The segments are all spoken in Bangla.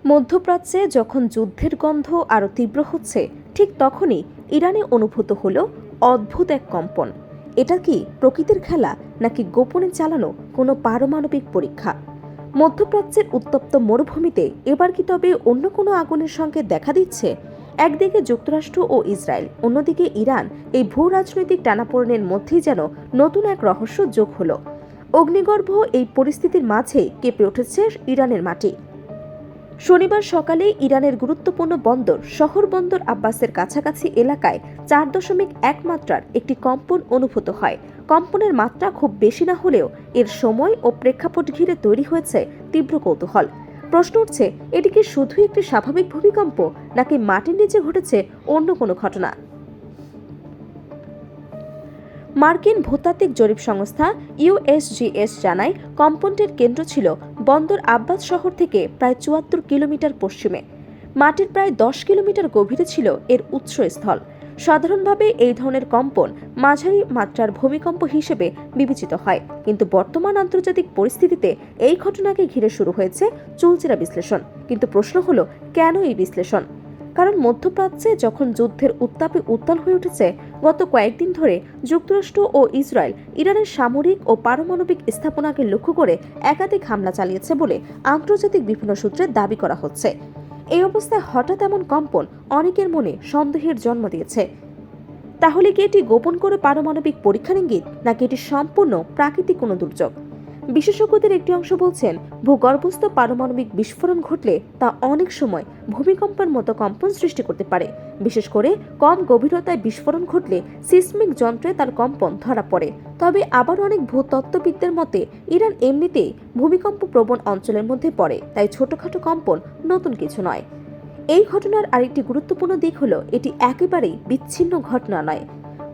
মধ্যপ্রাচ্যে যখন যুদ্ধের গন্ধ আরও তীব্র হচ্ছে, ঠিক তখনই ইরানে অনুভূত হলো অদ্ভুত এক কম্পন। এটা কি প্রকৃতির খেলা, নাকি গোপনে চালানো কোনো পারমাণবিক পরীক্ষা? মধ্যপ্রাচ্যের উত্তপ্ত মরুভূমিতে এবার কি তবে অন্য কোনো আগুনের সঙ্গে দেখা দিচ্ছে? একদিকে যুক্তরাষ্ট্র ও ইসরায়েল, অন্যদিকে ইরান। এই ভূ রাজনৈতিক টানাপোড়েনের মধ্যেই যেন নতুন এক রহস্য যোগ হলো। অগ্নিগর্ভ এই পরিস্থিতির মাঝেই কেঁপে উঠেছে ইরানের মাটি। শনিবার সকালে ইরানের গুরুত্বপূর্ণ বন্দর শহর বন্দর আব্বাসের কাছাকাছি এলাকায় 4.1 মাত্রার একটি কম্পন অনুভূত হয়। কম্পনের মাত্রা খুব বেশি না হলেও এর সময় ও প্রেক্ষাপট ঘিরে তৈরি হয়েছে তীব্র কৌতূহল। প্রশ্ন উঠছে, এটি কি শুধুই একটি স্বাভাবিক ভূমিকম্প, নাকি মাটির নিচে ঘটেছে অন্য কোনো ঘটনা? মার্কিন ভূতাত্ত্বিক জরিপ সংস্থা ইউএসজিএস জানায়, কম্পনটির কেন্দ্র ছিল বন্দর আব্বাস শহর থেকে প্রায় 74 কিলোমিটার পশ্চিমে। মাটির প্রায় 10 কিলোমিটার গভীরে ছিল এর উৎসস্থল। সাধারণভাবে এই ধরনের কম্পন মাঝারি মাত্রার ভূমিকম্প হিসেবে বিবেচিত হয়, কিন্তু বর্তমান আন্তর্জাতিক পরিস্থিতিতে এই ঘটনাকে ঘিরে শুরু হয়েছে চুলচেরা বিশ্লেষণ। কিন্তু প্রশ্ন হলো, কেন এই বিশ্লেষণ? কারণ মধ্যপ্রাচ্যে যখন যুদ্ধের উত্তাপে উত্তাল হয়ে উঠেছে, গত কয়েকদিন ধরে যুক্তরাষ্ট্র ও ইসরায়েল ইরানের সামরিক ও পারমাণবিক স্থাপনাকে লক্ষ্য করে একাধিক হামলা চালিয়েছে বলে আন্তর্জাতিক বিভিন্ন সূত্রে দাবি করা হচ্ছে। এই অবস্থায় হঠাৎ এমন কম্পন অনেকের মনে সন্দেহের জন্ম দিয়েছে। তাহলে কি এটি গোপন করে পারমাণবিক পরীক্ষার ইঙ্গিত, নাকি এটি সম্পূর্ণ প্রাকৃতিক কোনো দুর্যোগ? বিশেষজ্ঞদের একটি অংশ বলছেন, ভূগর্ভস্থ পারমাণবিক বিস্ফোরণ ঘটলে তা অনেক সময় ভূমিকম্পের মতো কম্পন সৃষ্টি করতে পারে। বিশেষ করে কম গভীরতায় বিস্ফোরণ ঘটলে সিসমিক যন্ত্রে তার কম্পন ধরা পড়ে। তবে আবার অনেক ভূতত্ত্ববিদদের মতে, ইরান এমনিতেই ভূমিকম্প প্রবণ অঞ্চলের মধ্যে পড়ে, তাই ছোটখাটো কম্পন নতুন কিছু নয়। এই ঘটনার আরেকটি গুরুত্বপূর্ণ দিক হলো, এটি একেবারেই বিচ্ছিন্ন ঘটনা নয়।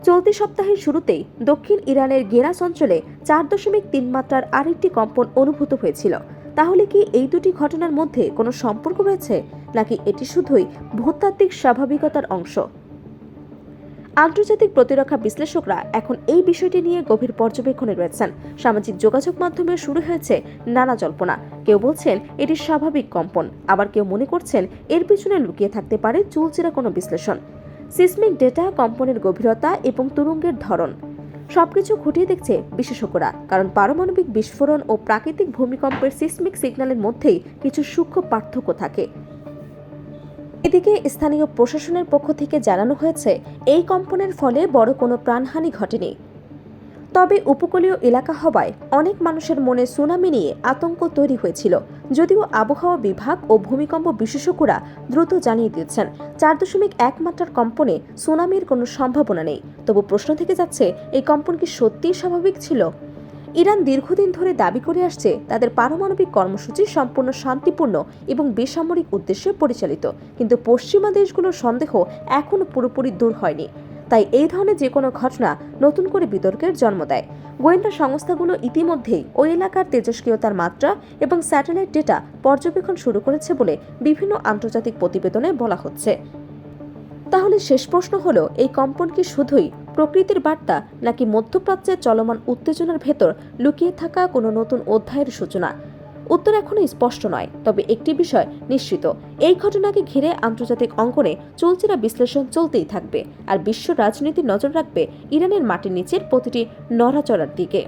চলতি সপ্তাহের শুরুতেই দক্ষিণ ইরানের গেরাস অঞ্চলে 4.3 মাত্রার আরেকটি কম্পন অনুভূত হয়েছিল। তাহলে কি এই দুটি ঘটনার মধ্যে কোনো সম্পর্ক রয়েছে, নাকি এটি শুধুই ভূতাত্ত্বিক স্বাভাবিকতার অংশ? আন্তর্জাতিক প্রতিরক্ষা বিশ্লেষকরা এখন এই বিষয়টি নিয়ে গভীর পর্যবেক্ষণে রয়েছেন। সামাজিক যোগাযোগ মাধ্যমে শুরু হয়েছে নানা জল্পনা। কেউ বলছেন এটি স্বাভাবিক কম্পন, আবার কেউ মনে করছেন এর পিছনে লুকিয়ে থাকতে পারে চুলচেরা কোনো বিশ্লেষণ। সিসমিক ডেটা, কম্পনের গভীরতা এবং তুরঙ্গের ধরন সবকিছু খুঁটিয়ে দেখছে বিশেষজ্ঞরা, কারণ পারমাণবিক বিস্ফোরণ ও প্রাকৃতিক ভূমিকম্পের সিসমিক সিগন্যালের মধ্যেই কিছু সূক্ষ্ম পার্থক্য থাকে। এদিকে স্থানীয় প্রশাসনের পক্ষ থেকে জানানো হয়েছে, এই কম্পনের ফলে বড় কোনো প্রাণহানি ঘটেনি। তবে উপকূলীয় এলাকা হওয়ায় অনেক মানুষের মনে সুনামি নিয়ে আতঙ্ক তৈরি হয়েছিল। যদিও আবহাওয়া বিভাগ ও ভূমিকম্প বিশেষজ্ঞরা দ্রুত জানিয়ে দিয়েছেন, 4.1 মাত্রার কম্পনে সুনামির কোনো সম্ভাবনা নেই। তবু প্রশ্ন থেকে যাচ্ছে, এই কম্পন কি সত্যিই স্বাভাবিক ছিল? ইরান দীর্ঘদিন ধরে দাবি করে আসছে, তাদের পারমাণবিক কর্মসূচি সম্পূর্ণ শান্তিপূর্ণ এবং বেসামরিক উদ্দেশ্যে পরিচালিত। কিন্তু পশ্চিমা দেশগুলোর সন্দেহ এখনও পুরোপুরি দূর হয়নি। তাই এই ধরনের যে কোনো ঘটনা নতুন করে বিতর্কের জন্ম দেয়। গোয়েন্দা সংস্থাগুলো ইতিমধ্যেই ওই এলাকার তেজস্ক্রিয়তার মাত্রা এবং স্যাটেলাইট ডেটা পর্যবেক্ষণ শুরু করেছে বলে বিভিন্ন আন্তর্জাতিক প্রতিবেদনে বলা হচ্ছে। তাহলে শেষ প্রশ্ন হলো, এই কম্পন কি শুধুই প্রকৃতির বার্তা, নাকি মধ্যপ্রাচ্যের চলমান উত্তেজনার ভেতর লুকিয়ে থাকা কোনো নতুন অধ্যায়ের সূচনা? উত্তর এখনো স্পষ্ট নয়, তবে একটি বিষয় নিশ্চিত, এই ঘটনাকে ঘিরে আন্তর্জাতিক অঙ্গনে চুলচেরা বিশ্লেষণ চলতেই থাকবে, আর বিশ্ব রাজনীতি নজর রাখবে ইরানের মাটির নিচের প্রতিটি নড়াচড়ার দিকে।